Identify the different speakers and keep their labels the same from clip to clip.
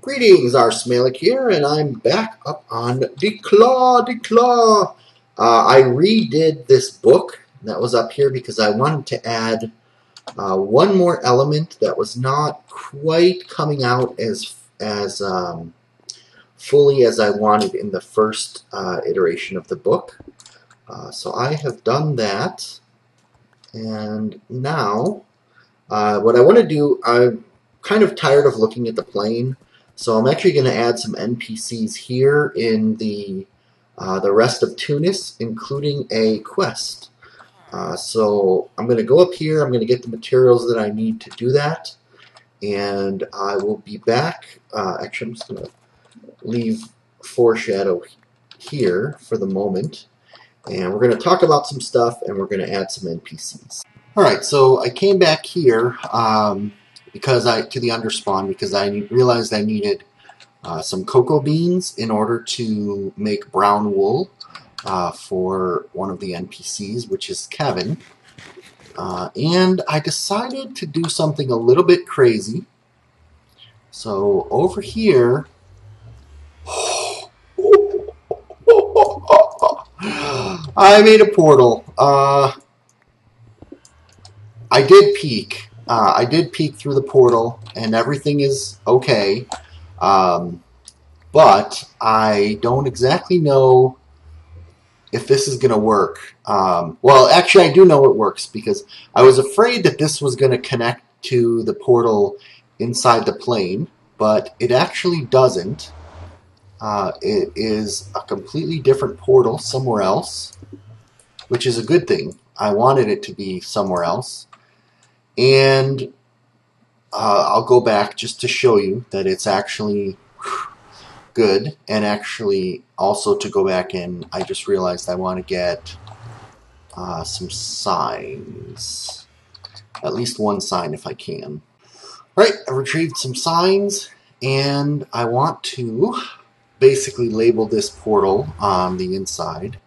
Speaker 1: Greetings, R. Smelik here, and I'm back up on Declaw. I redid this book that was up here because I wanted to add one more element that was not quite coming out as fully as I wanted in the first iteration of the book. So I have done that, and now what I want to do, I'm kind of tired of looking at the plane. So I'm actually going to add some NPCs here in the rest of Tunis, including a quest. So I'm going to go up here, I'm going to get the materials that I need to do that, and I will be back. Actually, I'm just going to leave foreshadow here for the moment, and we're going to talk about some stuff, and we're going to add some NPCs. Alright, so I came back here to the underspawn because I realized I needed some cocoa beans in order to make brown wool for one of the NPCs, which is Kevin. And I decided to do something a little bit crazy. So over here, I made a portal. I did peek. I did peek through the portal, and everything is okay. But I don't exactly know if this is going to work. Well, actually, I do know it works because I was afraid that this was going to connect to the portal inside the plane, but it actually doesn't. It is a completely different portal somewhere else, which is a good thing. I wanted it to be somewhere else. And I'll go back just to show you that it's actually good, and actually also to go back in, I just realized I want to get some signs. At least one sign if I can. Alright, I retrieved some signs, and I want to basically label this portal on the inside,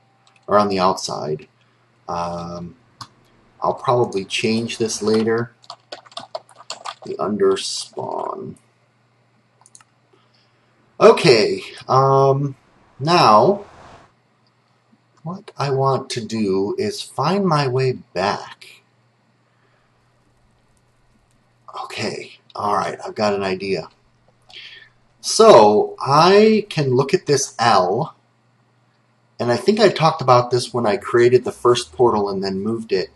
Speaker 1: or on the outside. I'll probably change this later. The underspawn. Okay, now what I want to do is find my way back. Okay, alright, I've got an idea. So, I can look at this L, and I think I talked about this when I created the first portal and then moved it.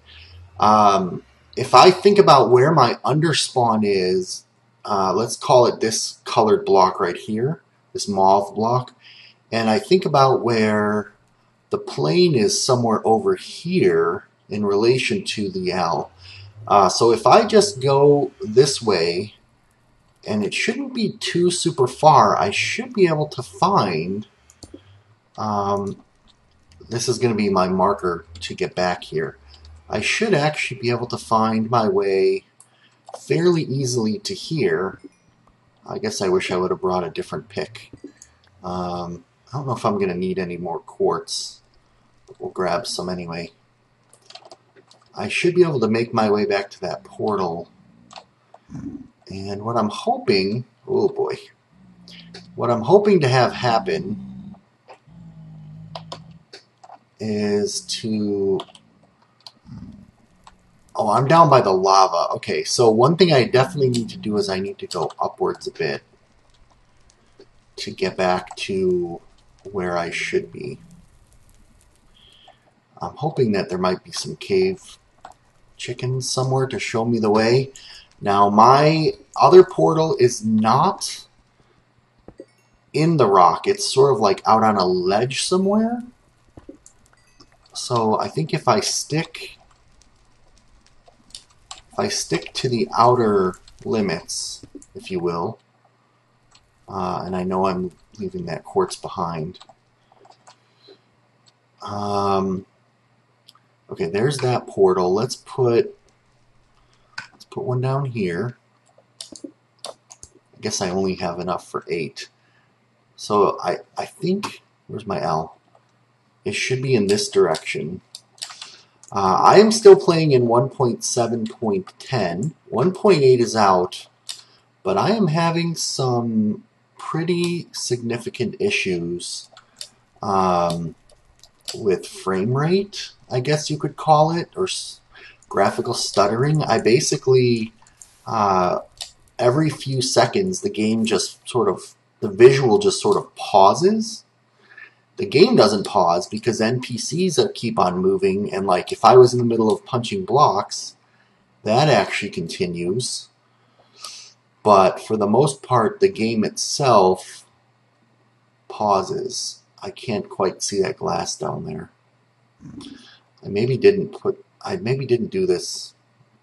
Speaker 1: If I think about where my underspawn is, let's call it this colored block right here, this mauve block, and I think about where the plane is somewhere over here in relation to the L. So if I just go this way, and it shouldn't be too super far, I should be able to find, this is going to be my marker to get back here. I should actually be able to find my way fairly easily to here. I guess I wish I would have brought a different pick. I don't know if I'm going to need any more quartz, but we'll grab some anyway. I should be able to make my way back to that portal. And what I'm hoping, oh boy, what I'm hoping to have happen is to... Oh, I'm down by the lava. Okay, so one thing I definitely need to do is I need to go upwards a bit to get back to where I should be. I'm hoping that there might be some cave chickens somewhere to show me the way. Now, my other portal is not in the rock. It's sort of like out on a ledge somewhere. So I think if I stick to the outer limits, if you will, and I know I'm leaving that quartz behind. Okay, there's that portal. Let's put one down here. I guess I only have enough for 8. So I think, where's my L? It should be in this direction. I am still playing in 1.7.10. 1.8 is out, but I am having some pretty significant issues with frame rate, I guess you could call it, or graphical stuttering. I basically, every few seconds, the game just sort of, the visual just sort of pauses. The game doesn't pause because NPCs keep on moving, and like if I was in the middle of punching blocks, that actually continues. But for the most part, the game itself pauses. I can't quite see that glass down there. I maybe didn't do this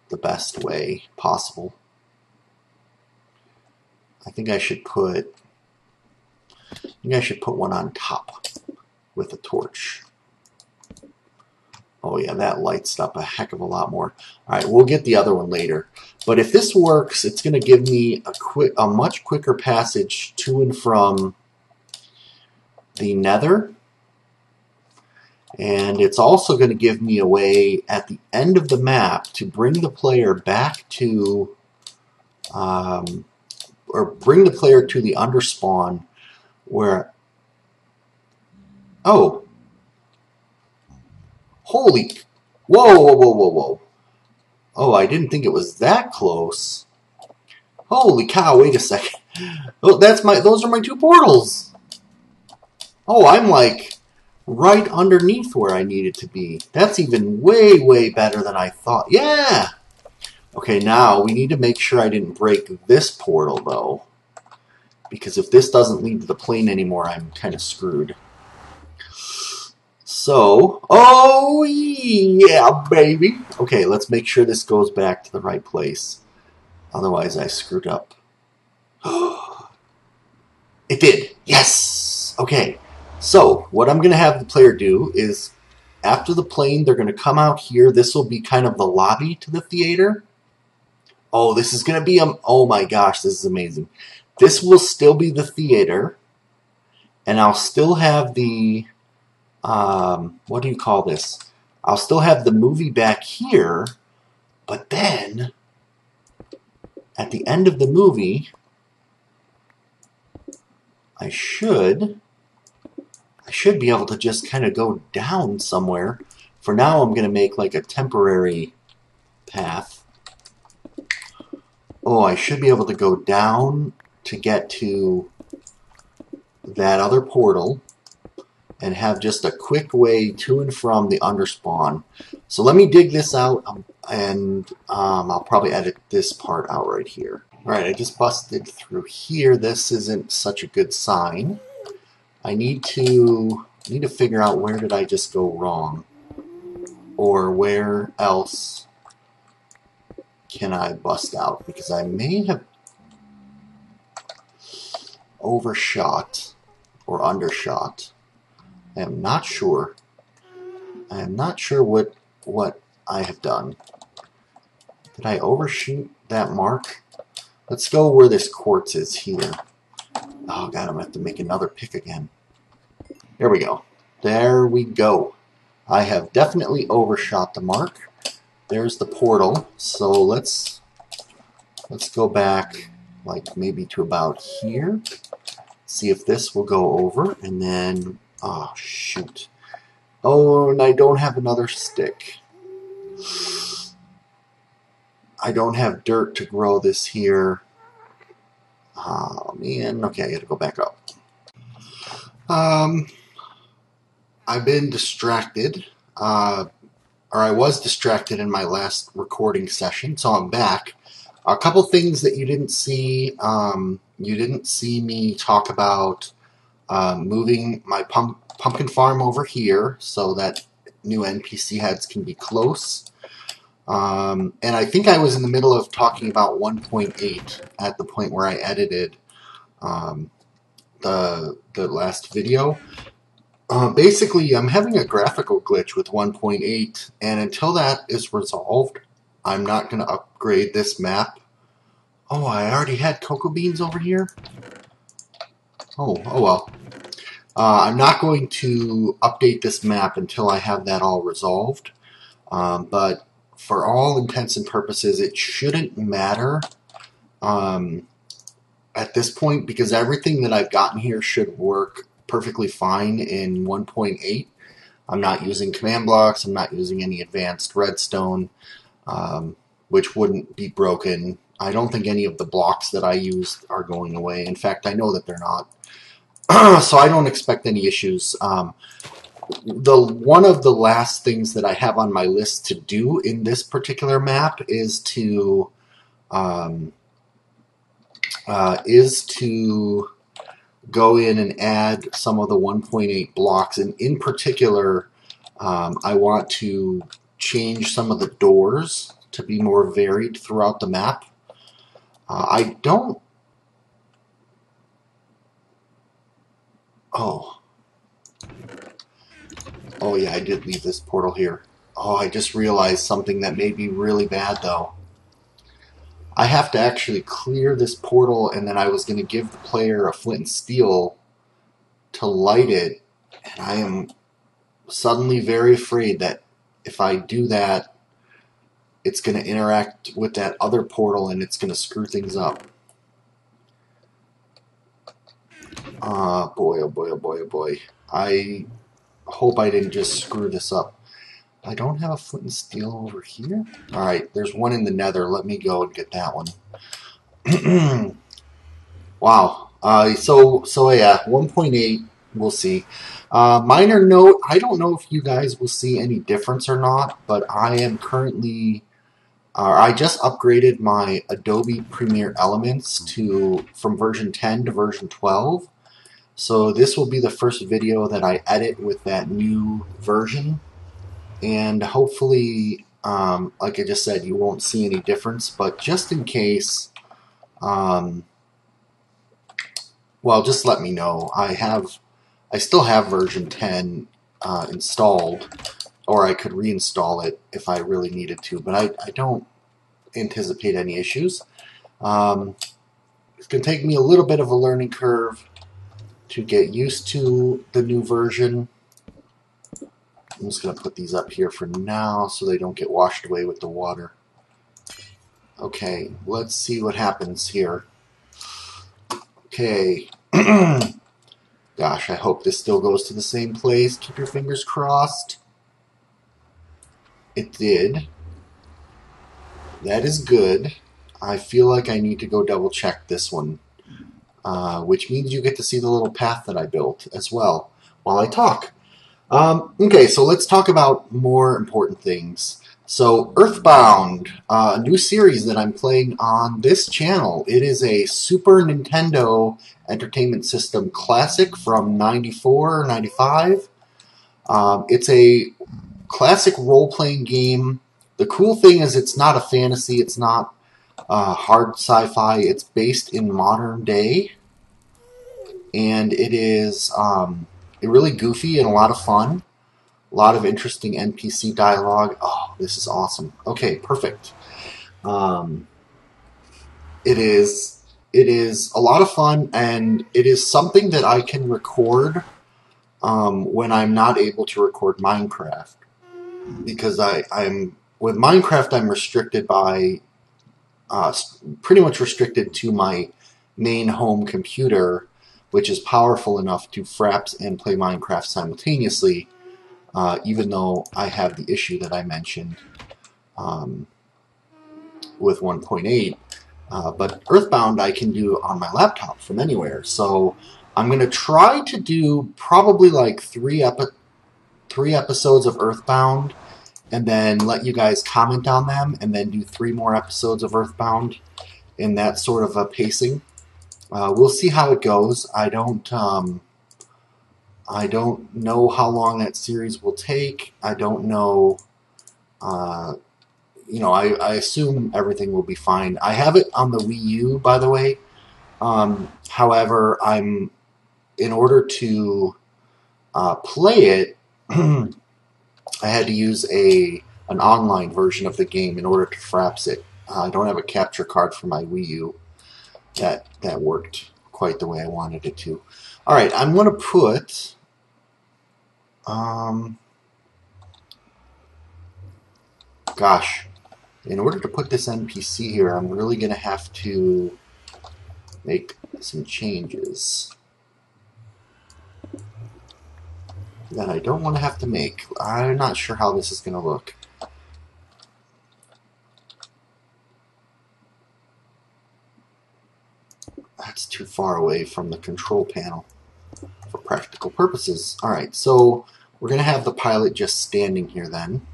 Speaker 1: the best way possible. I think I should put one on top with a torch. Oh yeah, that lights up a heck of a lot more. Alright, we'll get the other one later. But if this works, it's going to give me a much quicker passage to and from the Nether. And it's also going to give me a way at the end of the map to bring the player back to, or bring the player to the underspawn where, oh, holy, whoa, whoa, whoa, whoa, whoa. Oh, I didn't think it was that close. Holy cow, wait a second. Oh, those are my two portals. Oh, I'm like right underneath where I needed to be. That's even way, way better than I thought. Yeah! Okay, now we need to make sure I didn't break this portal, though. Because if this doesn't lead to the plane anymore, I'm kind of screwed. So, oh yeah, baby. Okay, let's make sure this goes back to the right place. Otherwise, I screwed up. It did. Yes! Okay. So, what I'm going to have the player do is, after the plane, they're going to come out here. This will be kind of the lobby to the theater. Oh, this is going to be, oh my gosh, this is amazing. This will still be the theater, and I'll still have the, what do you call this? I'll still have the movie back here, but then, at the end of the movie, I should be able to just kind of go down somewhere. For now, I'm going to make like a temporary path. Oh, I should be able to go down to get to that other portal and have just a quick way to and from the underspawn. So let me dig this out, and I'll probably edit this part out right here. Alright, I just busted through here. This isn't such a good sign. I need to figure out where did I just go wrong, or where else can I bust out, because I may have overshot or undershot. I am not sure. I am not sure what I have done. Did I overshoot that mark? Let's go where this quartz is here. Oh god, I'm going to have to make another pick again. There we go. There we go. I have definitely overshot the mark. There's the portal. So let's go back like maybe to about here. See if this will go over, and then, oh shoot. Oh, and I don't have another stick. I don't have dirt to grow this here. Oh man, okay, I gotta go back up. I've been distracted, or I was distracted in my last recording session, so I'm back. A couple things that you didn't see. You didn't see me talk about moving my pumpkin farm over here so that new NPC heads can be close. And I think I was in the middle of talking about 1.8 at the point where I edited the last video. Basically, I'm having a graphical glitch with 1.8, and until that is resolved, I'm not going to upgrade this map. Oh, I already had cocoa beans over here? Oh well. I'm not going to update this map until I have that all resolved. But for all intents and purposes, it shouldn't matter at this point, because everything that I've gotten here should work perfectly fine in 1.8. I'm not using command blocks. I'm not using any advanced redstone, which wouldn't be broken. I don't think any of the blocks that I used are going away. In fact, I know that they're not. So I don't expect any issues. One of the last things that I have on my list to do in this particular map is to go in and add some of the 1.8 blocks, and in particular, I want to change some of the doors to be more varied throughout the map. I don't... Oh yeah, I did leave this portal here. Oh, I just realized something that may be really bad, though. I have to actually clear this portal, and then I was going to give the player a flint and steel to light it, and I am suddenly very afraid that if I do that, it's going to interact with that other portal and it's going to screw things up. Boy, oh boy, oh boy, oh boy. I hope I didn't just screw this up. I don't have a flint and steel over here? Alright, there's one in the nether. Let me go and get that one. Wow. So yeah, 1.8, we'll see. Minor note, I don't know if you guys will see any difference or not, but I am currently... I just upgraded my Adobe Premiere Elements from version 10 to version 12. So this will be the first video that I edit with that new version. And hopefully, like I just said, you won't see any difference. But just in case, well, just let me know. I still have version 10 installed, or I could reinstall it if I really needed to. But I don't anticipate any issues. It's going to take me a little bit of a learning curve to get used to the new version. I'm just going to put these up here for now so they don't get washed away with the water. Okay, let's see what happens here. Okay. Gosh, I hope this still goes to the same place. Keep your fingers crossed. It did. That is good. I feel like I need to go double check this one. Which means you get to see the little path that I built as well while I talk. Okay, so let's talk about more important things. So, Earthbound, a new series that I'm playing on this channel. It is a Super Nintendo Entertainment System classic from 94 or 95. It's a classic role-playing game. The cool thing is it's not a fantasy, it's not hard sci-fi, it's based in modern day. And it is really goofy and a lot of fun. A lot of interesting NPC dialogue. Oh, this is awesome. Okay, perfect. It is a lot of fun, and it is something that I can record when I'm not able to record Minecraft. Because with Minecraft, I'm restricted by, pretty much restricted to my main home computer, which is powerful enough to fraps and play Minecraft simultaneously, even though I have the issue that I mentioned with 1.8. But Earthbound I can do on my laptop from anywhere. So I'm going to try to do probably like three episodes of Earthbound, and then let you guys comment on them, and then do 3 more episodes of Earthbound in that sort of a pacing. We'll see how it goes. I don't know how long that series will take. I don't know. You know, I assume everything will be fine. I have it on the Wii U, by the way. However, in order to play it, I had to use an online version of the game in order to fraps it. I don't have a capture card for my Wii U that worked quite the way I wanted it to. Alright, I'm going to put... gosh. In order to put this NPC here, I'm really going to have to make some changes that I don't want to have to make. I'm not sure how this is going to look. That's too far away from the control panel for practical purposes. Alright, so we're going to have the pilot just standing here then.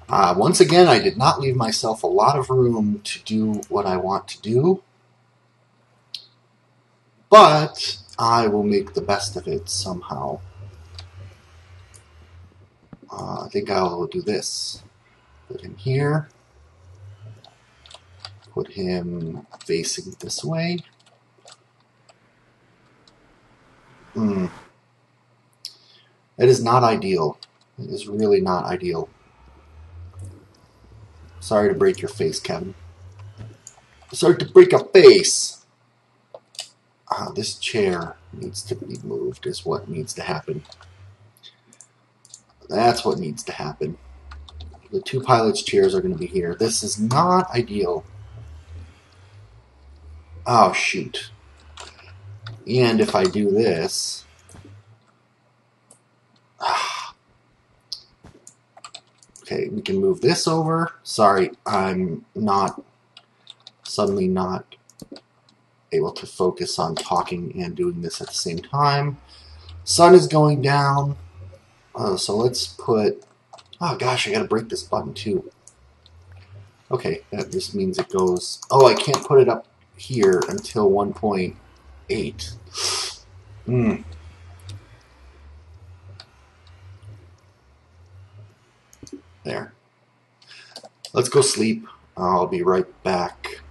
Speaker 1: Once again, I did not leave myself a lot of room to do what I want to do, but I will make the best of it somehow. I think I will do this. Put him here. Put him facing this way. It is not ideal. It is really not ideal. Sorry to break your face, Kevin. Sorry to break a face! This chair needs to be moved, is what needs to happen. That's what needs to happen. The two pilots' chairs are going to be here. This is not ideal. Oh, shoot. And if I do this... Okay, we can move this over. Sorry, I'm suddenly not able to focus on talking and doing this at the same time. Sun is going down. So let's put... Oh gosh, I gotta break this button too. Okay, that just means it goes... Oh, I can't put it up here until 1.8. There. Let's go sleep. I'll be right back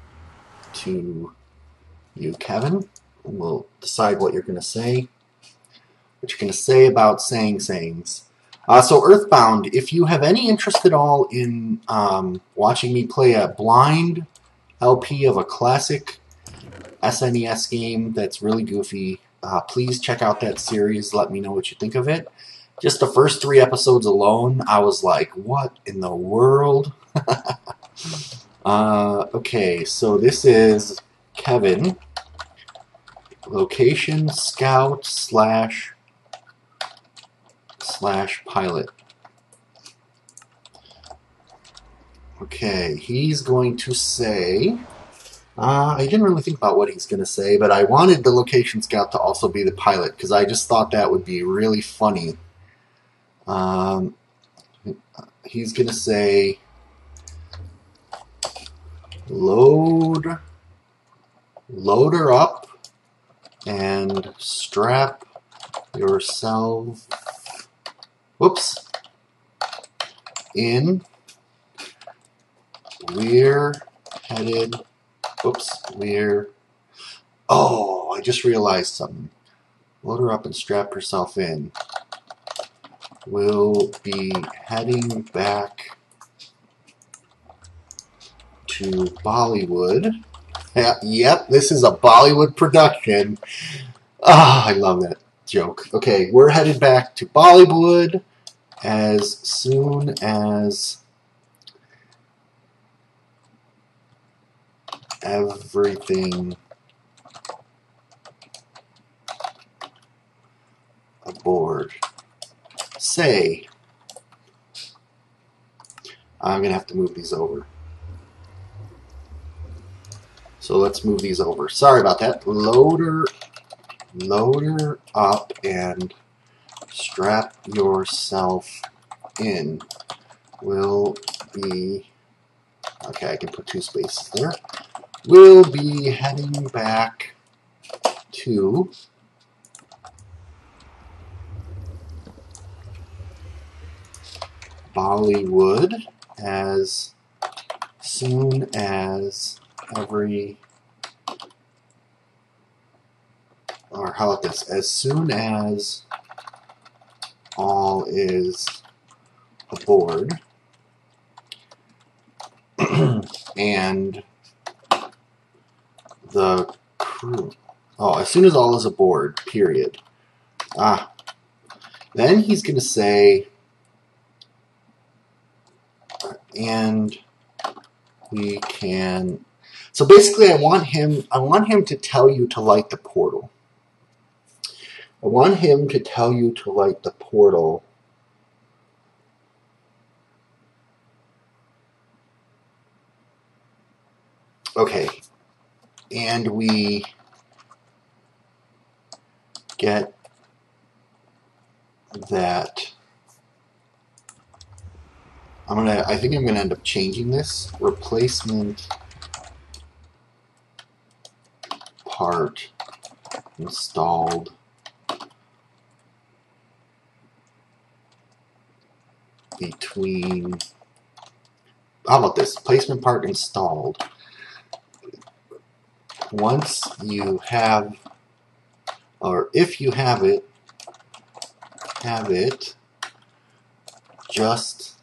Speaker 1: to you, Kevin. And we'll decide what you're going to say. What you're going to say about sayings. So Earthbound, if you have any interest at all in watching me play a blind LP of a classic SNES game that's really goofy, please check out that series. Let me know what you think of it. Just the first 3 episodes alone, I was like, what in the world? Okay, so this is Kevin, location scout slash pilot. Okay, he's going to say... I didn't really think about what he's going to say, but I wanted the location scout to also be the pilot, because I just thought that would be really funny. He's going to say, load her up and strap yourself, in. We're headed, oh, I just realized something. Load her up and strap herself in. We'll be heading back to Bollywood. Yep, this is a Bollywood production. I love that joke. Okay, we're headed back to Bollywood as soon as everything aboard. Say, I'm going to have to move these over. So let's move these over. Sorry about that. Load her up and strap yourself in. We'll be... Okay, I can put 2 spaces there. We'll be heading back to Bollywood as soon as or how about this? As soon as all is aboard and the crew. Oh, as soon as all is aboard, period. Then he's going to say, and we can. So basically, I want him to tell you to light the portal. I want him to tell you to light the portal. Okay, and we get that. I think I'm gonna end up changing this. Replacement part installed between. How about this? Placement part installed. Once you have, or if you have it, just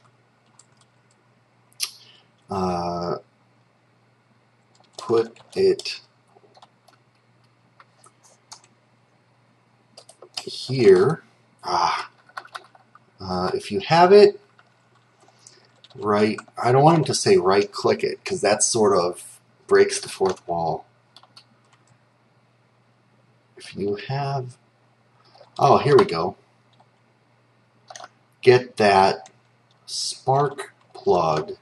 Speaker 1: put it here. If you have it, right, I don't want him to say right click it, because that sort of breaks the fourth wall. If you have, oh, here we go. Get that spark plug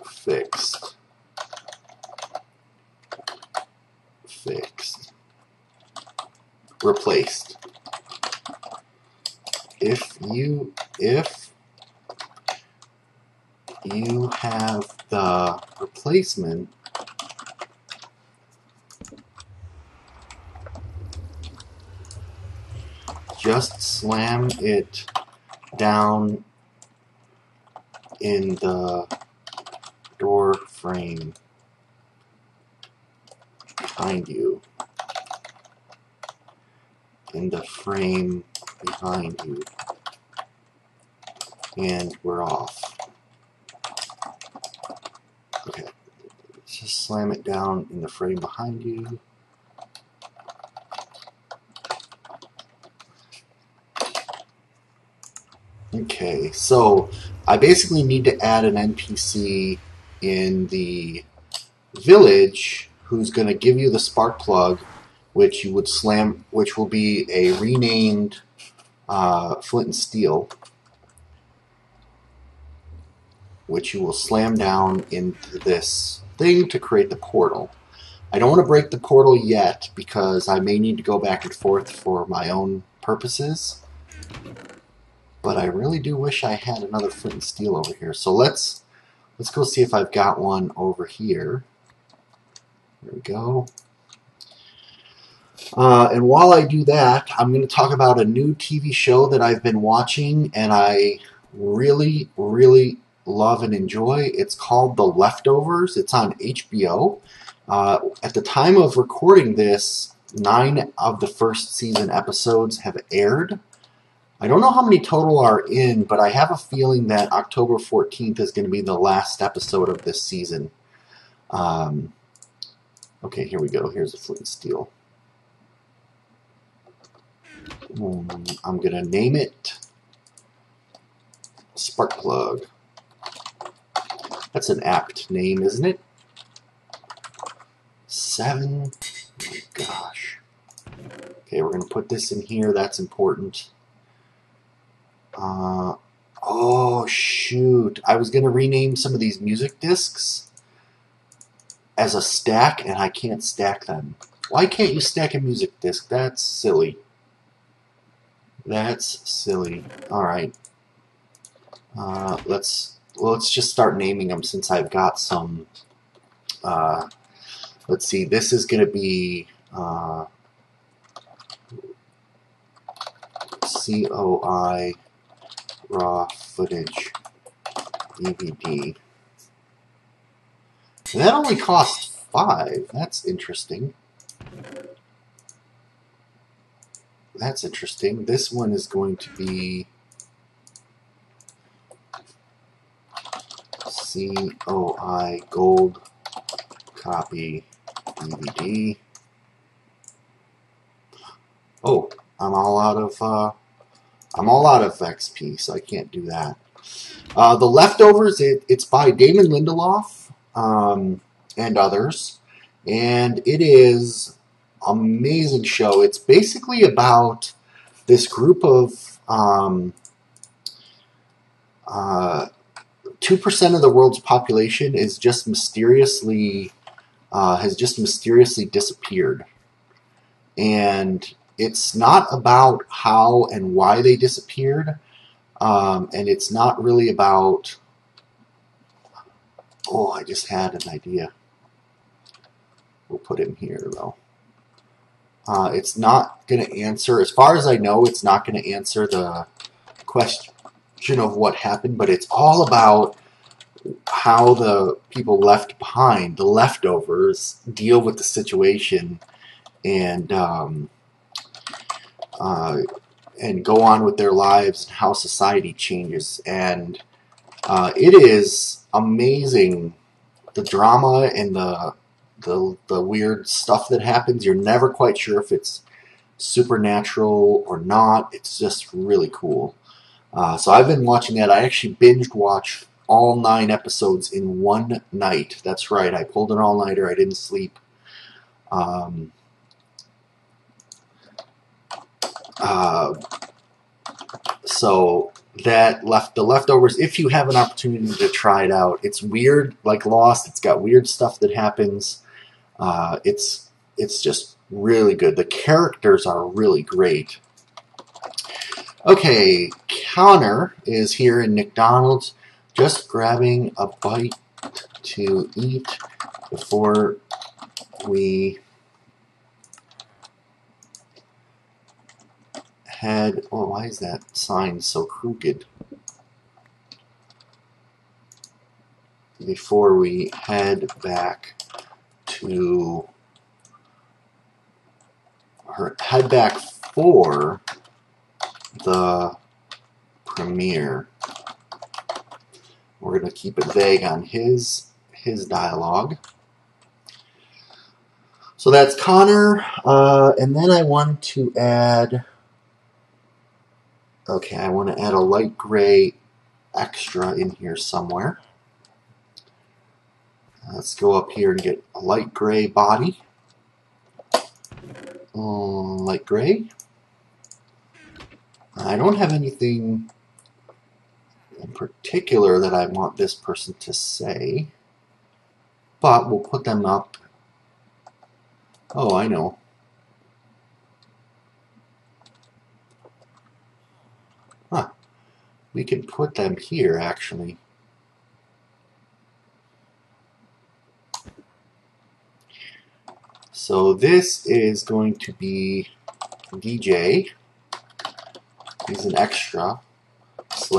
Speaker 1: fixed. Replaced. If you have the replacement, just slam it down in the door frame behind you. In the frame behind you. And we're off. Okay. Just slam it down in the frame behind you. Okay, so I basically need to add an NPC in the village who's going to give you the spark plug, which you would slam, which will be a renamed flint and steel, which you will slam down into this thing to create the portal. I don't want to break the portal yet because I may need to go back and forth for my own purposes. But I really do wish I had another flint and steel over here. So let's go see if I've got one over here. There we go. And while I do that, I'm going to talk about a new TV show that I've been watching and I really, really love and enjoy. It's called The Leftovers. It's on HBO. At the time of recording this, 9 of the first season episodes have aired. I don't know how many total are in, but I have a feeling that October 14th is going to be the last episode of this season. Okay, here we go. Here's a flint and steel. I'm going to name it Spark Plug. That's an apt name, isn't it? 7. Oh my gosh. Okay, we're going to put this in here. That's important. Oh, shoot. I was going to rename some of these music discs as a stack, and I can't stack them. Why can't you stack a music disc? That's silly. That's silly. All right. Let's just start naming them since I've got some. Let's see. This is going to be CoI raw footage DVD. And that only costs $5. That's interesting. That's interesting. This one is going to be CoI gold copy DVD. Oh, I'm all out of I'm all out of XP, so I can't do that. The Leftovers, it's by Damon Lindelof and others, and it is an amazing show. It's basically about this group of 2% of the world's population is just mysteriously has just mysteriously disappeared, and it's not about how and why they disappeared, and it's not really about. Oh, I just had an idea. We'll put him here though. It's not going to answer, as far as I know, it's not going to answer the question of what happened, but it's all about how the people left behind, the leftovers, deal with the situation and go on with their lives and how society changes. And it is amazing, the drama and the weird stuff that happens. You're never quite sure if it's supernatural or not. It's just really cool. So I've been watching that. I actually binged watched all 9 episodes in one night. That's right. I pulled an all-nighter. I didn't sleep. So that the Leftovers, if you have an opportunity to try it out, it's weird, like Lost. It's got weird stuff that happens. It's just really good. The characters are really great. Okay, Connor is here in McDonald's, just grabbing a bite to eat before we head. Oh, why is that sign so crooked? Before we head back to for the premiere. We're going to keep it vague on his dialogue. So that's Connor, and then I want to add. Okay, I want to add a light gray extra in here somewhere. Let's go up here and get a light gray body. Light gray. I don't have anything in particular that I want this person to say, but we'll put them up. Oh, I know. Huh. We can put them here, actually. So this is going to be DJ. He's an extra /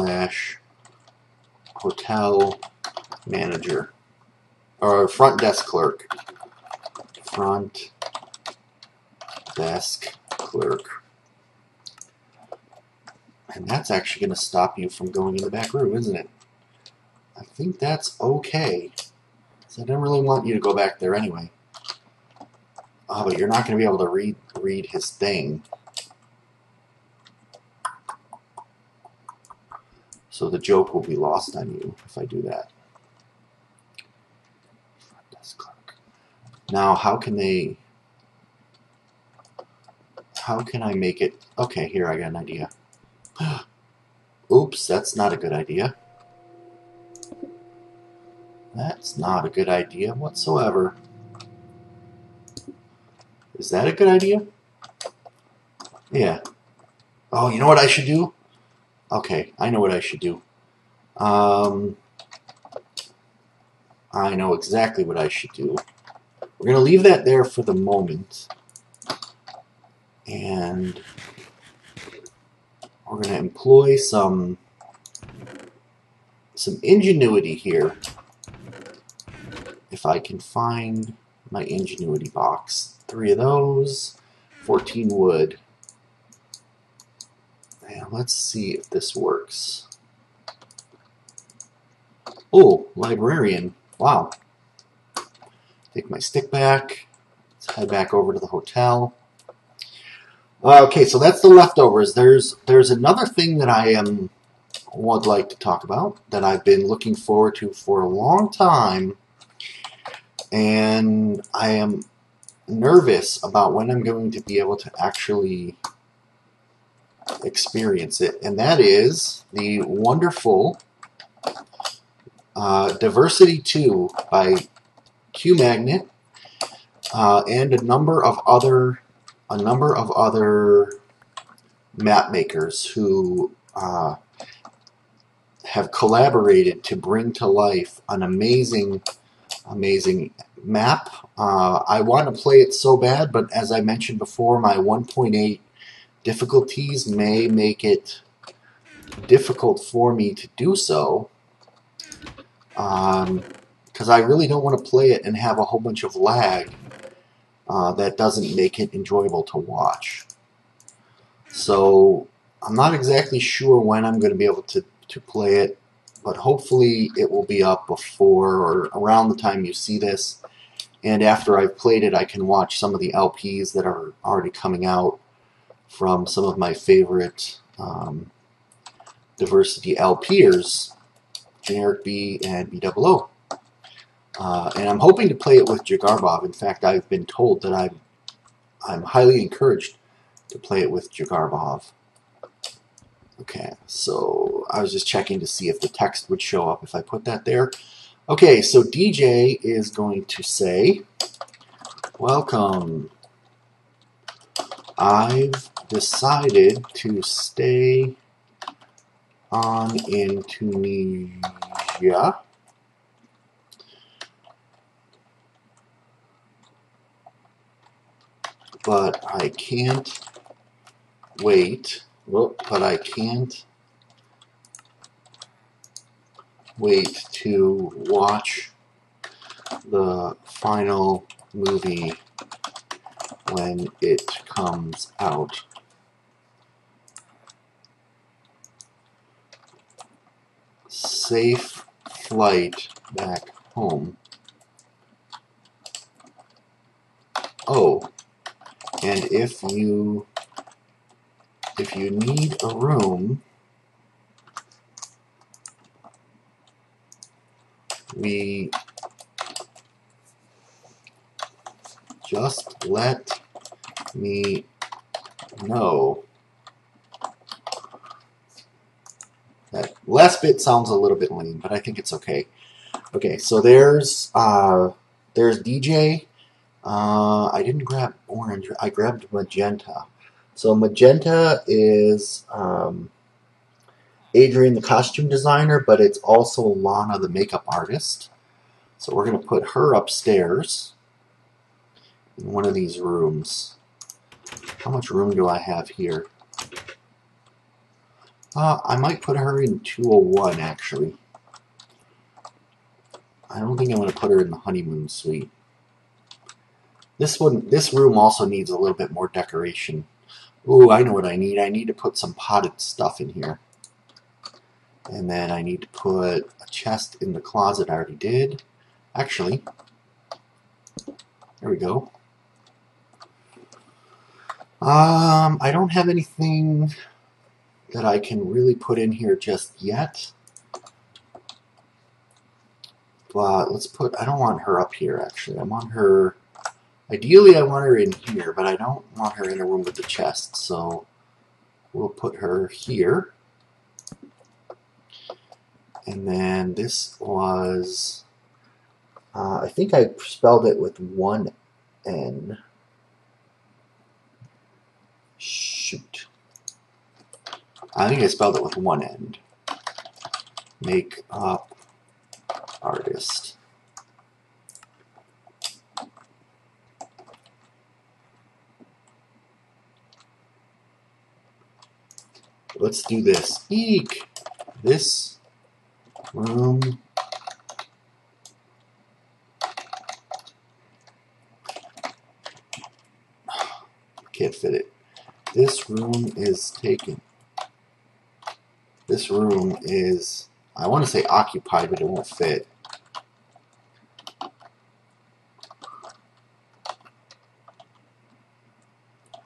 Speaker 1: hotel manager, or front desk clerk. Front desk clerk. And that's actually going to stop you from going in the back room, isn't it? I think that's okay. So I don't really want you to go back there anyway. Oh, but you're not going to be able to read his thing. So the joke will be lost on you if I do that. Front desk clerk. Now, how can I make it? Okay, here, I got an idea. Oops, that's not a good idea. That's not a good idea whatsoever. Is that a good idea? Yeah. Oh, you know what I should do? Okay, I know what I should do. I know exactly what I should do. We're going to leave that there for the moment. And we're going to employ some ingenuity here. If I can find my ingenuity box. 3 of those, 14 wood. And let's see if this works. Oh, librarian. Wow. Take my stick back. Let's head back over to the hotel. Okay, so that's the leftovers. There's another thing that would like to talk about that I've been looking forward to for a long time, and I am nervous about when I'm going to be able to actually experience it, and that is the wonderful Diversity 2 by QMagnet and a number of other map makers who have collaborated to bring to life an amazing map. I want to play it so bad, but as I mentioned before, my 1.8 difficulties may make it difficult for me to do so, because I really don't want to play it and have a whole bunch of lag that doesn't make it enjoyable to watch. So I'm not exactly sure when I'm going to be able to play it, but hopefully it will be up before or around the time you see this. And after I've played it, I can watch some of the LPs that are already coming out from some of my favorite Diversity LPers, Generic B and B00. And I'm hoping to play it with jGazMom. In fact, I've been told that I'm highly encouraged to play it with jGazMom. Okay, so I was just checking to see if the text would show up if I put that there. Okay, so DJ is going to say, welcome. I've decided to stay on in Tunisia. But I can't wait. But I can't wait to watch the final movie when it comes out. Safe flight back home. Oh, and if you need a room, we just let me know. That last bit sounds a little bit lame, but I think it's okay. Okay, so there's DJ. I didn't grab orange. I grabbed magenta. So magenta is Adrian, the costume designer, but it's also Lana, the makeup artist. So we're going to put her upstairs in one of these rooms. How much room do I have here? I might put her in 201, actually. I don't think I'm going to put her in the honeymoon suite. This room also needs a little bit more decoration. Ooh, I know what I need. I need to put some potted stuff in here. And then I need to put a chest in the closet. I already did. Actually, there we go. I don't have anything that I can really put in here just yet. But let's put, I don't want her up here actually. I want her, ideally I want her in here, but I don't want her in a room with the chest. So we'll put her here. And then this was, I think I spelled it with one N. Shoot. I think I spelled it with one N. Makeup artist. Let's do this. Eek! This room can't fit it. This room is taken. This room is, I want to say occupied, but it won't fit.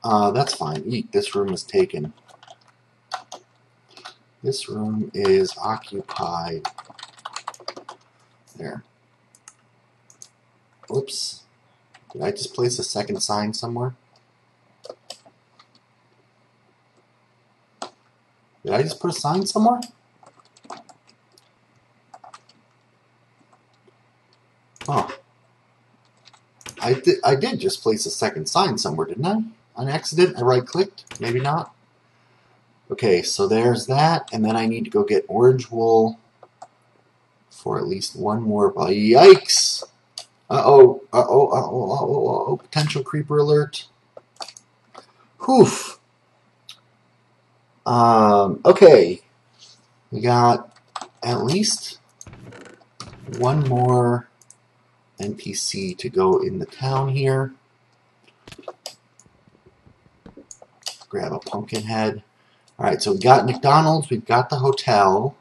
Speaker 1: That's fine. Eek, this room is taken. This room is occupied. There. Oops. Did I just place a second sign somewhere? Did I just put a sign somewhere? Oh. I did just place a second sign somewhere, didn't I? On accident? I right-clicked? Maybe not. Okay, so there's that, and then I need to go get orange wool for at least one more. Yikes! Uh-oh, uh-oh, uh-oh, uh-oh, uh-oh, potential creeper alert. Whew. Okay. We got at least one more NPC to go in the town here. Grab a pumpkin head. Alright, so we got McDonald's, we've got the hotel.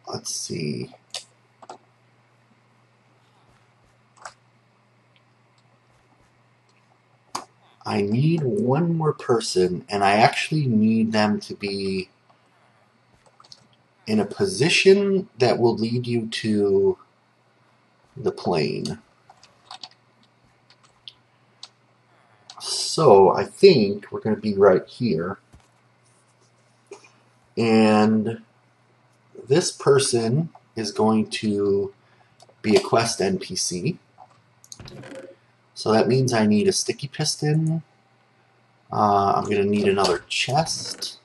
Speaker 1: Let's see. I need one more person, and I actually need them to be in a position that will lead you to the plane. So I think we're going to be right here. And this person is going to be a quest NPC. So that means I need a sticky piston. I'm going to need another chest.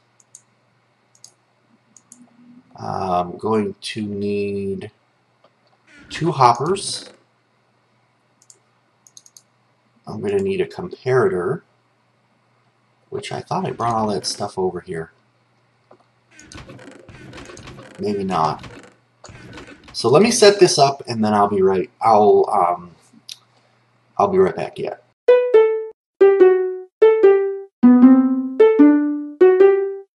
Speaker 1: I'm going to need 2 hoppers. I'm going to need a comparator, which I thought I brought all that stuff over here. Maybe not. So let me set this up, and then I'll be right. I'll be right back. Yeah.